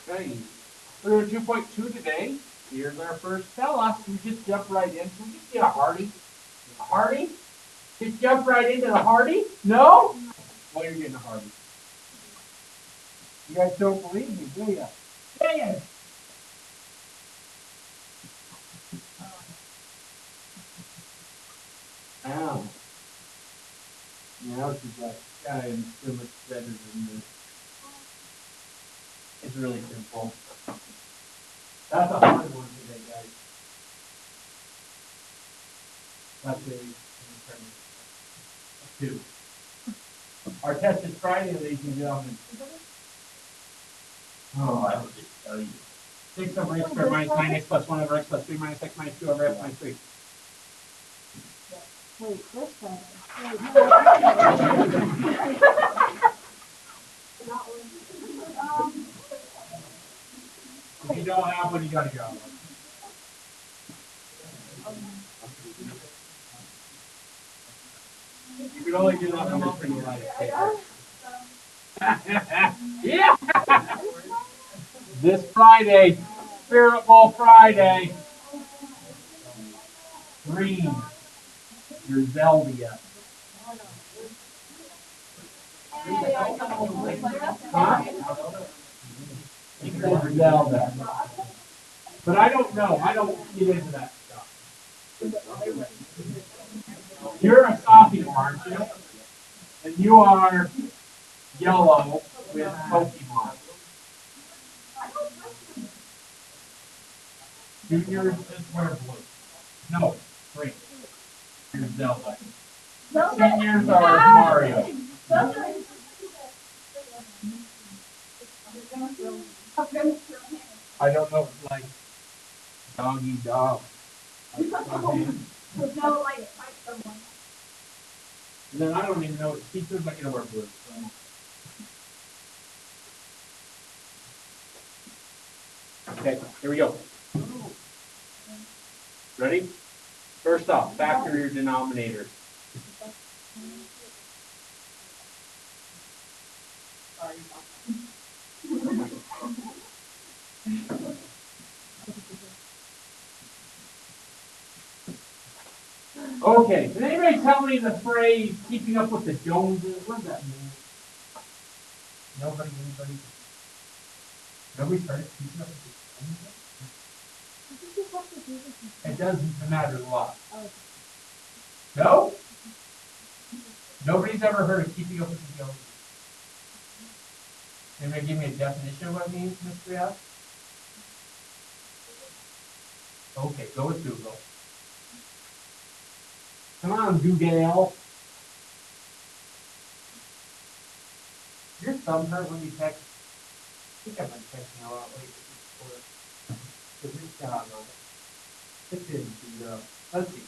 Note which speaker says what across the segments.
Speaker 1: Okay. We're doing 2.2 today. Here's our first fella. We just jump right in. Can we get a Hardy? A Hardy? Just jump right into the Hardy? No? Well, you're getting a Hardy. You guys don't believe me, do you? Dang it! Ow. Now she's like, I am so much better than this. It's really simple. That's a hard one today, guys. That's a 2. Our test is Friday, ladies and gentlemen. Oh, I will just tell you. 6 over x squared minus 9x plus 1 over x plus 3 minus x minus 2 over x minus 3.
Speaker 2: Wait, this time.
Speaker 1: If you don't have one, you gotta go. You can only do that on this pretty light paper. Yeah! This Friday, Spirit Bowl Friday. Green. Your Zeldia. Huh? You can go for Zelda. But I don't know. I don't get into that stuff. You're a sophomore, aren't you? And you are yellow with Pokemon. Juniors just wear blue. No, green. You're Zelda. Seniors are Mario. I don't know if it's like doggy dog. And then I don't even know what teachers are gonna wear blue. So. Okay, here we go. Ready? First off, factor your denominators. Okay, can anybody tell me the phrase keeping up with the Joneses? What does that mean? Nobody, anybody? Nobody started keeping up with the Joneses? It doesn't matter a lot. No? Nobody's ever heard of keeping up with the Joneses. Anybody give me a definition of what it means, Mr. F? Okay, go with Google. Come on, Google. Your thumb hurt when you text. I think I've been texting a lot lately. Because it's got on it. It didn't beat up. Let's see.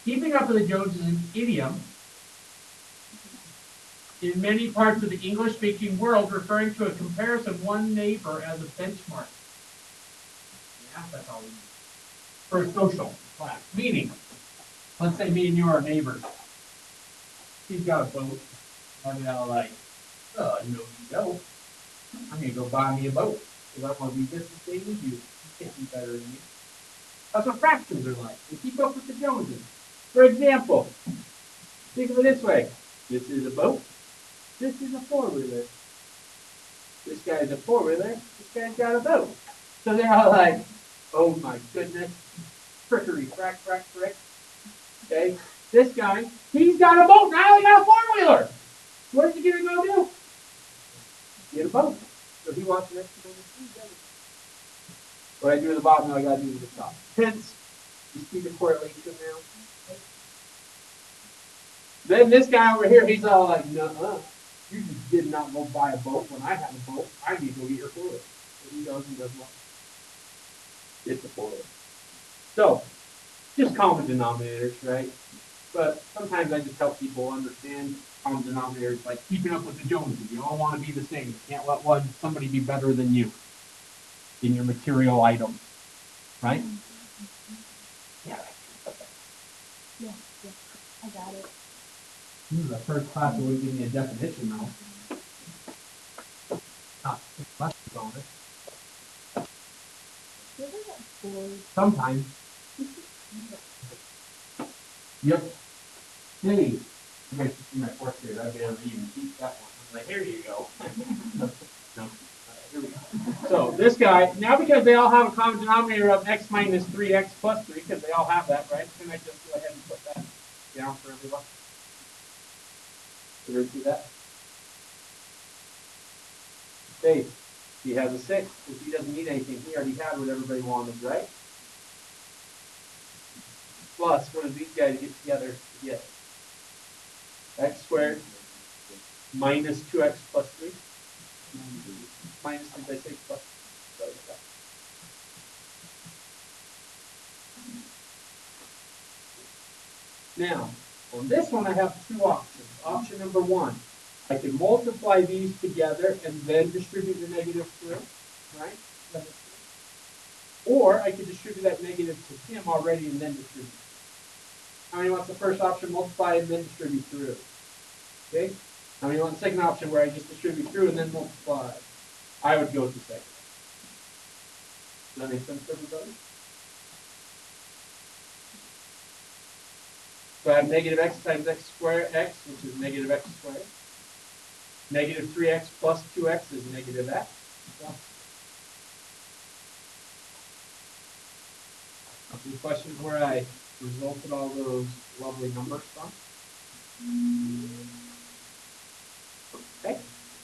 Speaker 1: Keeping up with the Joneses is an idiom in many parts of the English-speaking world, referring to a comparison of one neighbor as a benchmark. Yeah, that's all we need. For a social class. Meaning, let's say me and you are neighbors. He's got a boat. I'm all like, oh, no, you don't. I'm going to go buy me a boat. Because I want to be just as same as you. You can't be better than me. That's what fractions are like. They keep up with the Joneses. For example, think of it this way. This is a boat. This is a four-wheeler. This guy's a four-wheeler. This guy's got a boat. So they're all like, oh my goodness. Frickery, frack, frack, frick. Okay. This guy, he's got a boat. Now he got a four-wheeler. What is he going to go do? Get a boat. So he wants an extra $1,000,000. What I do at the bottom, I got to do at the top. Hence, you see the correlation now? Then this guy over here, he's all like, nuh-uh. You just did not go buy a boat when I have a boat. I need to go get your four-wheeler. So he goes and does what? Gets the four-wheeler. So, just common denominators, right? But sometimes I just help people understand common denominators, like keeping up with the Joneses. You all want to be the same. You can't let somebody be better than you in your material items, right? Yeah.
Speaker 2: Yeah, I got it.
Speaker 1: This is the first class that would give me a definition now. Ah, that's gone. honest.
Speaker 2: You ever get bored?
Speaker 1: Sometimes. Yep. Hey, you guys should see my fourth grade. I'd be able to even teach that one. I'm like, here you go. No. Here we go. So this guy, now because they all have a common denominator of x minus 3x plus 3, because they all have that, right? Can I just go ahead and put that down for everyone? Did you see that? Dave, he has a 6, because he doesn't need anything. He already had what everybody wanted, right? Plus, what did these guys get together to get? X squared minus 2x plus 3. Minus 3 by 6 plus 3. Now, on this one, I have two options. Option number one, I can multiply these together and then distribute the negative through, right? Or I could distribute that negative to him already and then distribute. How many wants the first option, multiply and then distribute through? Okay? How many want the second option where I just distribute through and then multiply? I would go with the second. Does that make sense to everybody? So I have negative x times x squared x, which is negative x squared. Negative 3x plus 2x is negative x. Any questions where I resulted all those lovely numbers from? Okay.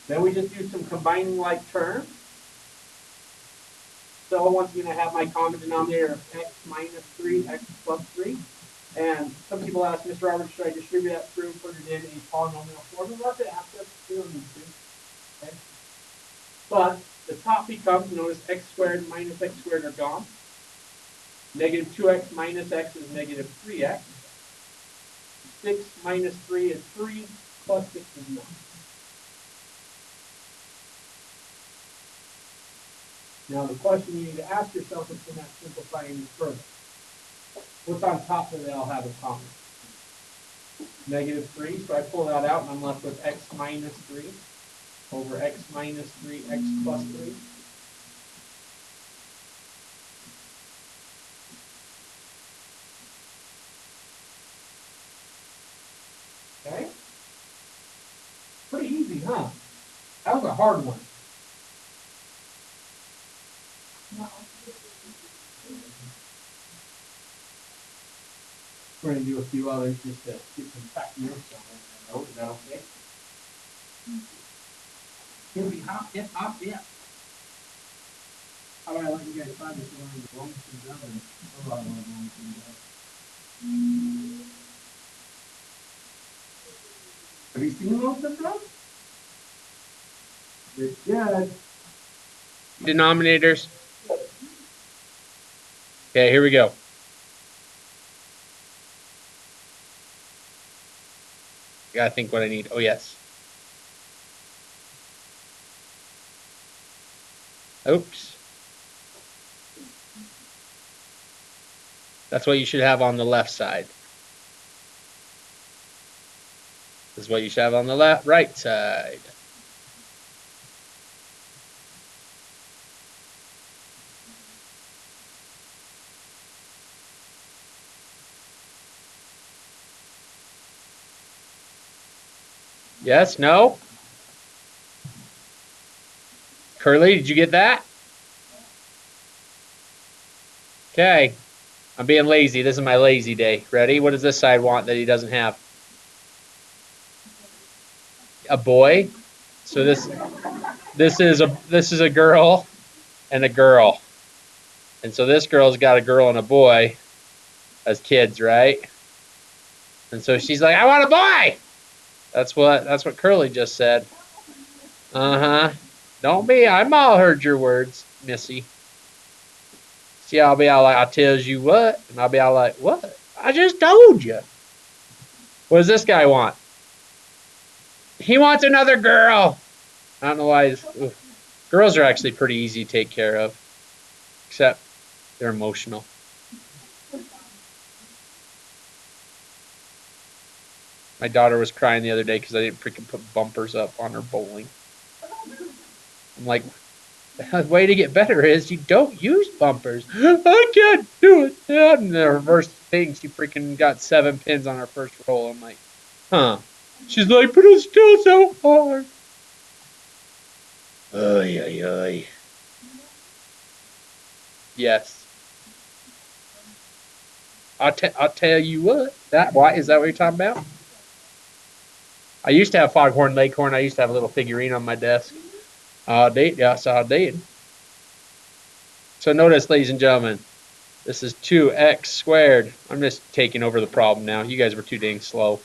Speaker 1: Then we just do some combining like terms. So once again, I have my common denominator of x minus 3, x plus 3. And some people ask, Mr. Roberts, should I distribute that through and put it in a polynomial form? Mark it after, we don't need to. Okay. But the top becomes, notice x squared minus x squared are gone. Negative 2x minus x is negative 3x. 6 minus 3 is 3, plus 6 is 9. Now the question you need to ask yourself is, can that simplify any further? What's on top that they all have in common? Negative 3, so I pull that out and I'm left with x minus 3 over x minus 3, x plus 3. Okay? Pretty easy, huh? That was a hard one.
Speaker 2: No.
Speaker 1: We're going to do a few others just to get some practice on it. Is that okay? It'll be hot, yeah. How about I let you guys find this one of the wrong things out and a lot of wrong things out. Have you seen most of them? It's good. Denominators. Okay, here we go. I gotta think what I need. Oh, yes. Oops. That's what you should have on the left side. This is what you should have on the right side. Yes, no? Curly, did you get that? Okay. I'm being lazy. This is my lazy day. Ready? What does this side want that he doesn't have? A boy. So this is a girl and a girl. And so this girl's got a girl and a boy as kids, right? And so she's like, I want a boy. That's what Curly just said. Uh-huh. Don't be. I'm all heard your words, Missy. See, I'll be all like, I tells you what, and I'll be all like, what? I just told you. What does this guy want? He wants another girl. I don't know why. Girls are actually pretty easy to take care of, except they're emotional. My daughter was crying the other day because I didn't freaking put bumpers up on her bowling. I'm like,
Speaker 3: The way to get better is you don't use bumpers. I can't do it. And the reverse thing, she freaking got 7 pins on her first roll. I'm like, huh. She's like, but it's still so hard. Oy, oy, oy. Yes. I'll tell you what. Why is that what you're talking about? I used to have Foghorn Leghorn. I used to have a little figurine on my desk. Yes, I did. So notice, ladies and gentlemen, this is 2x squared. I'm just taking over the problem now. You guys were too dang slow.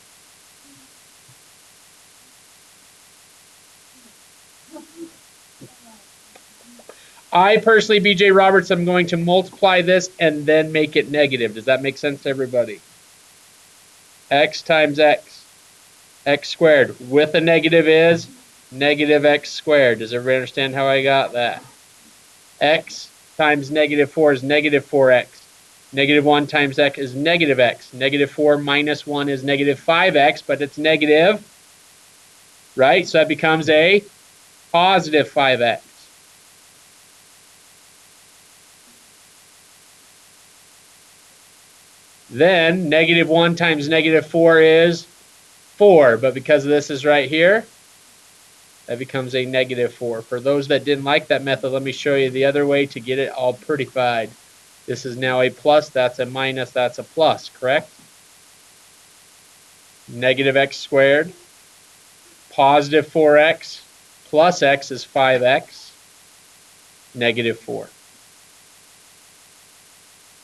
Speaker 3: I personally, BJ Roberts, I'm going to multiply this and then make it negative. Does that make sense to everybody? X times x. X squared with a negative is negative x squared. Does everybody understand how I got that? X times negative 4 is negative 4x. Negative 1 times x is negative x. Negative 4 minus 1 is negative 5x, but it's negative, right? So that becomes a positive 5x. Then negative 1 times negative 4 is 4, but because this is right here, that becomes a negative 4. For those that didn't like that method, let me show you the other way to get it all prettified. This is now a plus, that's a minus, that's a plus, correct? Negative x squared, positive 4x, plus x is 5x, negative 4.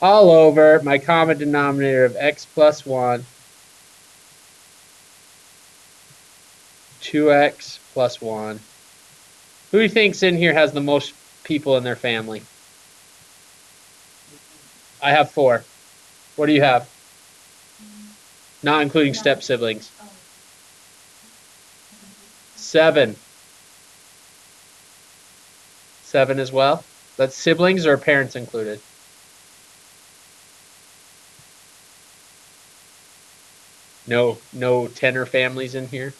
Speaker 3: All over my common denominator of x plus 1, 2x plus 1. Who do you think's in here has the most people in their family? I have 4. What do you have? Not including step siblings. 7. 7 as well? That's siblings or parents included? No tenor families in here?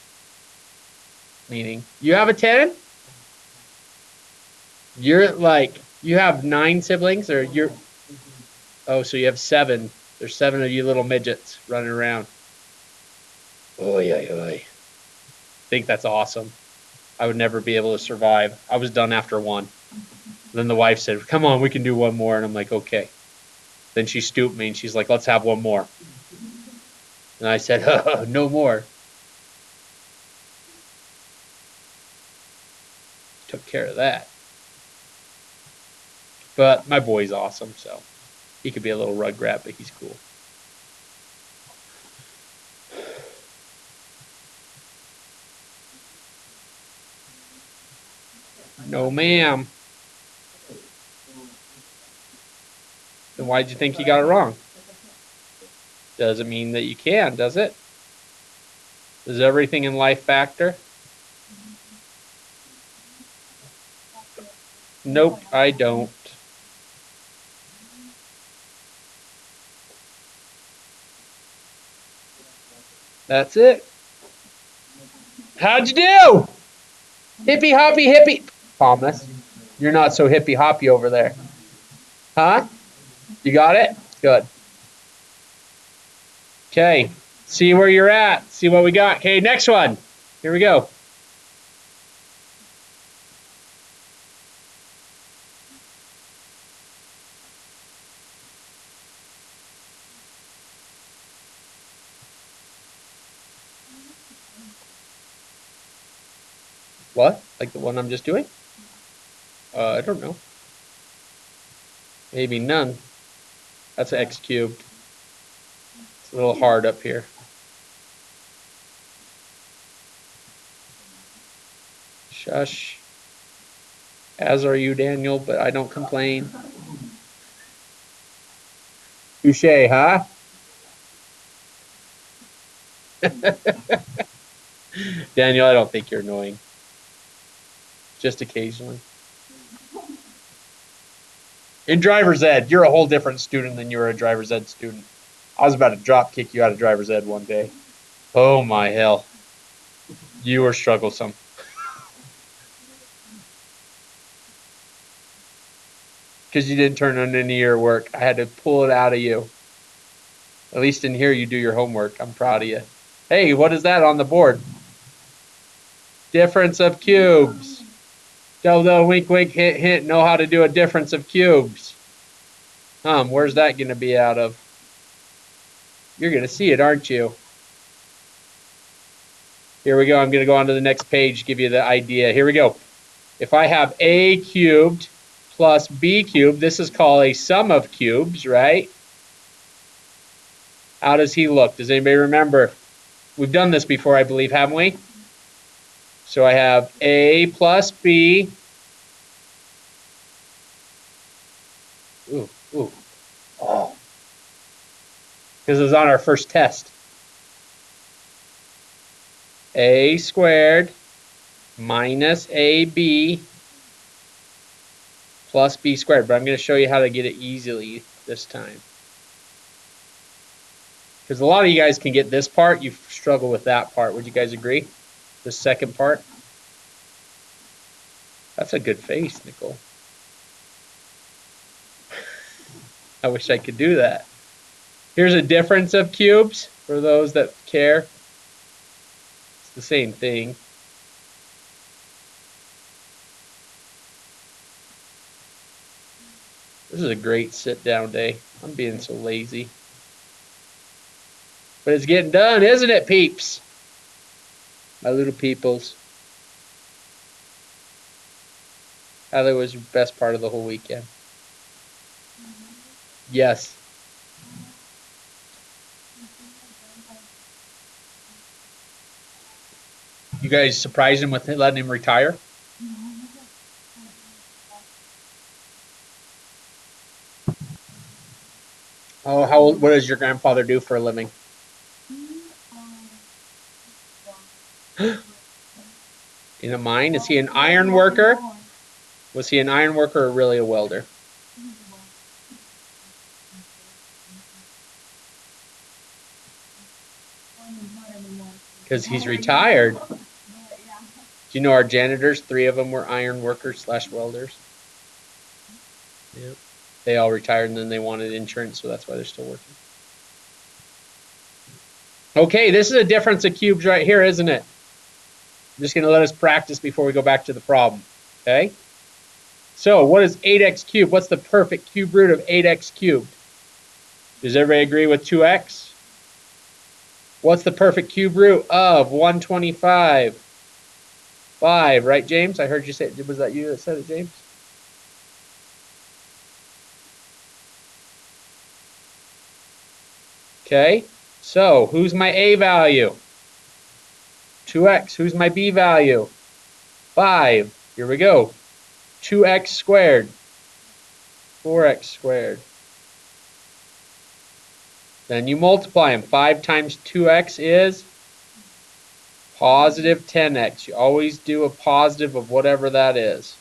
Speaker 3: Meaning, you have a 10? You're like, you have 9 siblings, or you're, oh, so you have 7. There's 7 of you little midgets running around. Oy, oy, oy. I think that's awesome. I would never be able to survive. I was done after 1. Then the wife said, come on, we can do 1 more. And I'm like, okay. Then she stooped me and she's like, let's have 1 more. And I said, oh, no more. Took care of that. But my boy's awesome, so he could be a little rugrat, but he's cool. No, ma'am. Then why'd you think you got it wrong? Doesn't mean that you can, does it? Does everything in life factor? Nope, I don't. That's it. How'd you do? Hippy hoppy hippy. Thomas, you're not so hippy hoppy over there. Huh? You got it? Good. Okay. See where you're at. See what we got. Okay, next one. Here we go. What? Like the one I'm just doing? I don't know. Maybe none. That's an x cubed. It's a little hard up here. Shush. As are you, Daniel, but I don't complain. Touche, huh? Daniel, I don't think you're annoying. Just occasionally. In driver's ed, you're a whole different student than you were a driver's ed student. I was about to drop kick you out of driver's ed one day. Oh my hell. You were strugglesome. because you didn't turn on any of your work. I had to pull it out of you. At least in here you do your homework. I'm proud of you. Hey, what is that on the board? Difference of cubes. Double, wink, wink, hint, hint. Know how to do a difference of cubes. Where's that going to be out of? You're going to see it, aren't you? Here we go. I'm going to go on to the next page, give you the idea. Here we go. If I have a cubed plus b cubed, this is called a sum of cubes, right? How does he look? Does anybody remember? We've done this before, I believe, haven't we? So I have a plus b. Ooh, ooh. Oh. Because it was on our first test. A squared minus AB plus B squared. But I'm going to show you how to get it easily this time. Because a lot of you guys can get this part. You struggle with that part. Would you guys agree? The second part? That's a good face, Nicole. I wish I could do that. Here's a difference of cubes for those that care. It's the same thing. This is a great sit-down day. I'm being so lazy. But it's getting done, isn't it, peeps? My little peoples. How was your best part of the whole weekend? Yes. You guys surprised him with letting him retire? Oh, what does your grandfather do for a living? In a mine? Is he an iron worker? Was he an iron worker or really a welder? Because he's retired. Do you know our janitors? 3 of them were iron workers / welders. Yep. They all retired and then they wanted insurance, so that's why they're still working. Okay, this is a difference of cubes right here, isn't it? I'm just going to let us practice before we go back to the problem. Okay? So, what is 8x cubed? What's the perfect cube root of 8x cubed? Does everybody agree with 2x? What's the perfect cube root of 125? 5, right, James? I heard you say it. Was that you that said it, James? Okay, so who's my A value? 2x. Who's my B value? 5. Here we go. 2x squared. 4x squared. Then you multiply them. 5 times 2x is positive 10x. You always do a positive of whatever that is.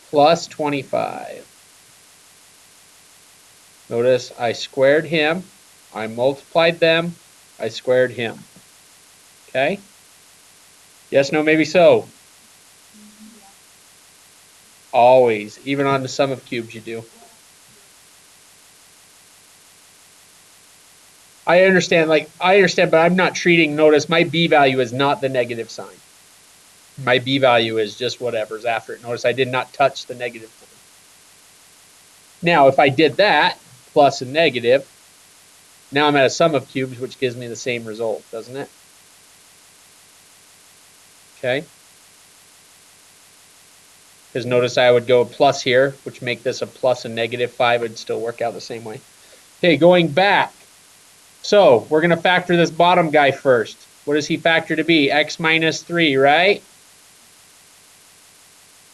Speaker 3: Plus 25. Notice I squared him. I multiplied them. I squared him. Okay? Yes, no, maybe so. Always. Even on the sum of cubes you do. I understand, but I'm not treating, notice my B value is not the negative sign. My B value is just whatever's after it. Notice I did not touch the negative sign. Now, if I did that, plus a negative, now I'm at a sum of cubes, which gives me the same result, doesn't it? Okay. Because notice I would go plus here, which make this a plus and negative 5 would still work out the same way. Okay, going back. So we're going to factor this bottom guy first. What does he factor to be? X minus 3, right?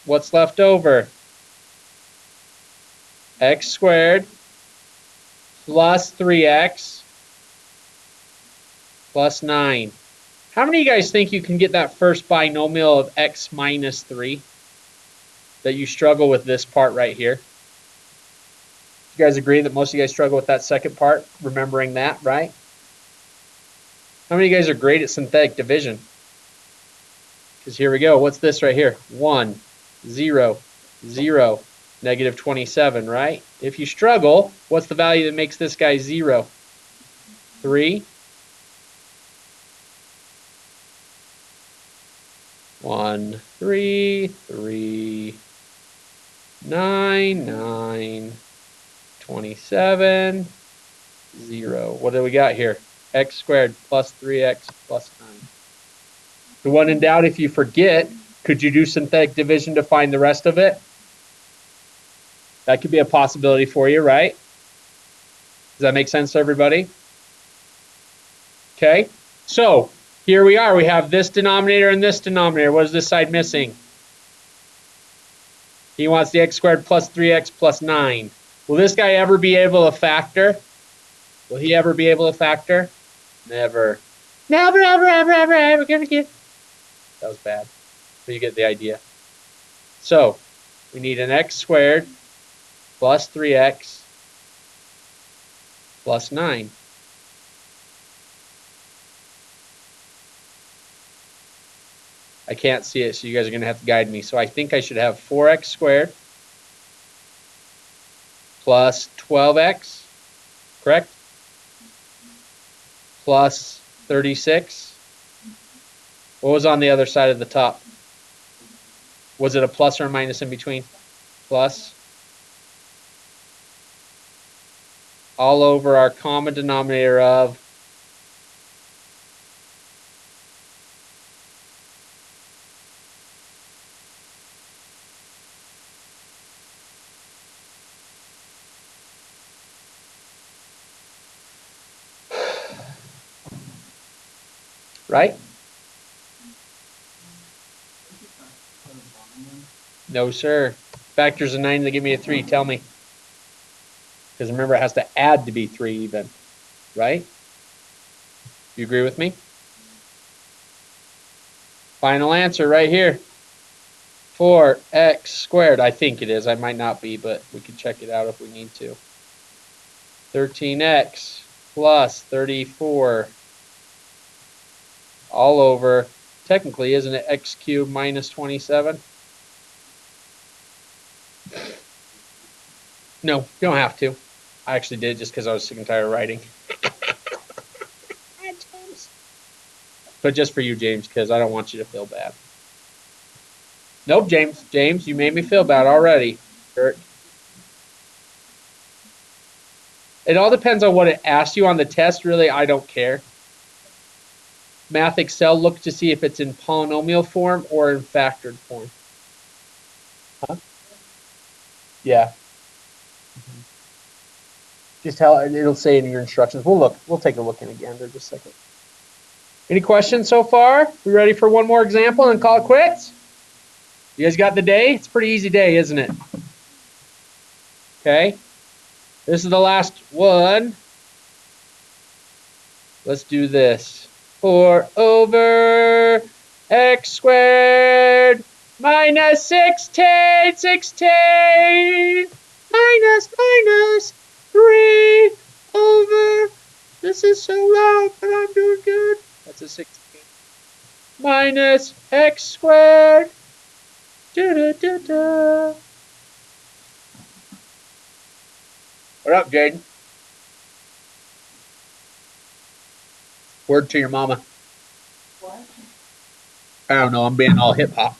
Speaker 3: What's left over? X squared plus 3x plus 9. How many of you guys think you can get that first binomial of x minus 3? That you struggle with this part right here? You guys agree that most of you guys struggle with that second part? Remembering that, right? How many of you guys are great at synthetic division? Because here we go. What's this right here? 1, 0. 0. Negative 27, right? If you struggle, what's the value that makes this guy 0? 3. 1, 3, 3, 9, 9, 27, 0. What do we got here? X squared plus 3x plus 9. The one in doubt, if you forget, could you do synthetic division to find the rest of it? That could be a possibility for you, right? Does that make sense to everybody? Okay, so here we are. We have this denominator and this denominator. What is this side missing? He wants the x squared plus 3x plus 9. Will this guy ever be able to factor? Will he ever be able to factor? Never. Never, ever, ever, ever, ever gonna get. That was bad. But you get the idea. So we need an x squared plus 3x plus 9. I can't see it, so you guys are going to have to guide me. So I think I should have 4x squared plus 12x, correct? Plus 36. What was on the other side of the top? Was it a plus or a minus in between? Plus. All over our common denominator of right? No, sir. Factors of 9 to give me a 3. Tell me. Because remember, it has to add to be 3 even. Right? You agree with me? Final answer right here. 4x squared. I think it is. I might not be, but we can check it out if we need to. 13x plus 34 all over, technically, isn't it x cubed minus 27? No, you don't have to. I actually did just because I was sick and tired of writing. But just for you, James, because I don't want you to feel bad. Nope, James. James, you made me feel bad already. Kurt. It all depends on what it asks you on the test. Really, I don't care. Math Excel, look to see if it's in polynomial form or in factored form. Huh? Yeah. Just tell it'll say in your instructions. We'll look. We'll take a look in again in just a second. Any questions so far? We ready for one more example and call it quits? You guys got the day? It's a pretty easy day, isn't it? Okay. This is the last one. Let's do this. 4 over x squared minus 16, 16 minus 3 over, this is so loud, but I'm doing good. That's a 16. Minus x squared. Da-da-da-da. What up, Jaden? Word to your mama.
Speaker 2: What?
Speaker 3: I don't know. I'm being all hip hop.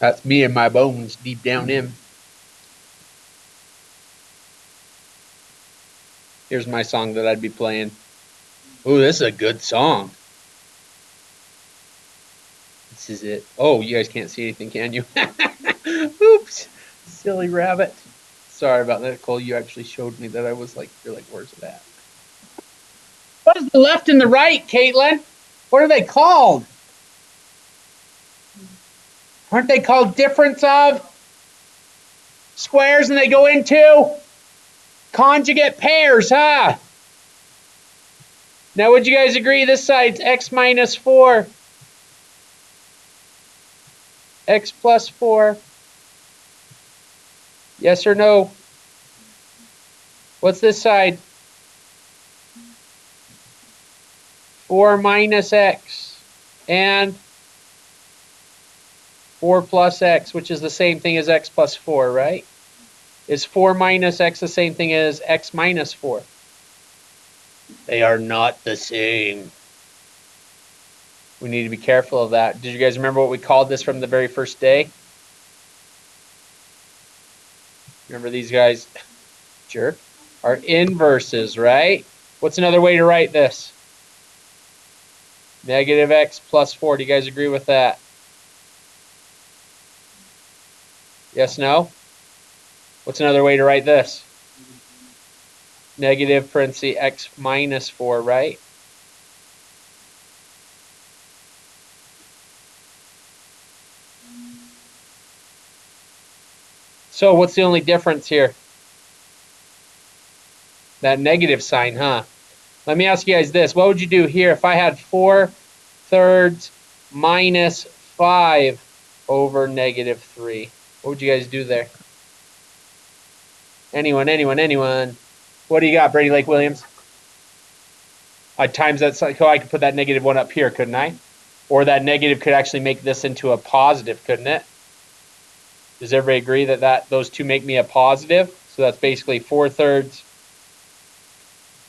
Speaker 3: That's me and my bones deep down in. Here's my song that I'd be playing. Ooh, this is a good song. This is it. Oh, you guys can't see anything, can you? Oops. Silly rabbit. Sorry about that, Cole. You actually showed me that I was like, you're like, where's that? What is the left and the right, Caitlin? What are they called? Aren't they called difference of squares and they go into conjugate pairs, huh? Now, would you guys agree this side's x minus 4? X plus 4. Yes or no? What's this side? 4 minus x. And 4 plus x, which is the same thing as x plus 4, right? Is 4 minus x the same thing as x minus 4? They are not the same. We need to be careful of that. Did you guys remember what we called this from the very first day? Remember these guys, jerk, are inverses, right? What's another way to write this? Negative x plus 4. Do you guys agree with that? Yes, no? What's another way to write this? Negative parenthesis x minus 4, right? So what's the only difference here? That negative sign, huh? Let me ask you guys this. What would you do here if I had 4/3 minus 5 over negative 3? What would you guys do there? Anyone? What do you got, Brady Lake Williams? I'd times that, so I could put that negative 1 up here, couldn't I? Or that negative could actually make this into a positive, couldn't it? Does everybody agree that those two make me a positive? So that's basically 4/3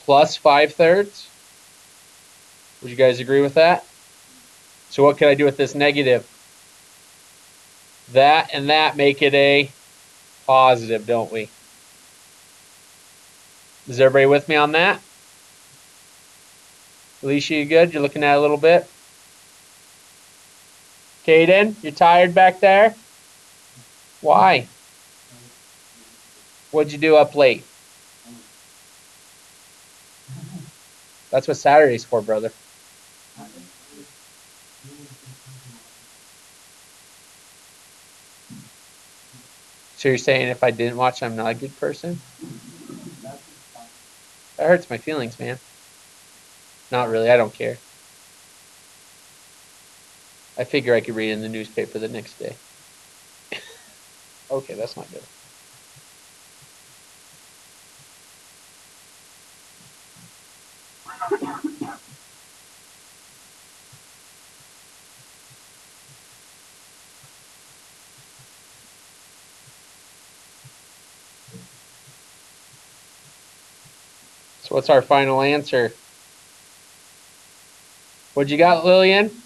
Speaker 3: plus 5/3. Would you guys agree with that? So what could I do with this negative? That and that make it a positive, don't we? Is everybody with me on that? Alicia, you good? You're looking at it a little bit? Caden, you tired back there? Why? What'd you do up late? That's what Saturday's for, brother. So you're saying if I didn't watch, I'm not a good person? That hurts my feelings, man. Not really, I don't care. I figure I could read in the newspaper the next day. Okay, that's not good. So what's our final answer? What'd you got, Lillian?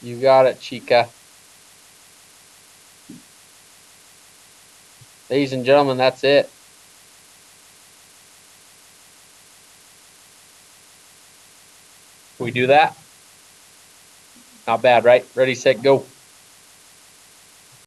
Speaker 3: You got it, Chica. Ladies and gentlemen, that's it. Can we do that? Not bad, right? Ready, set, go.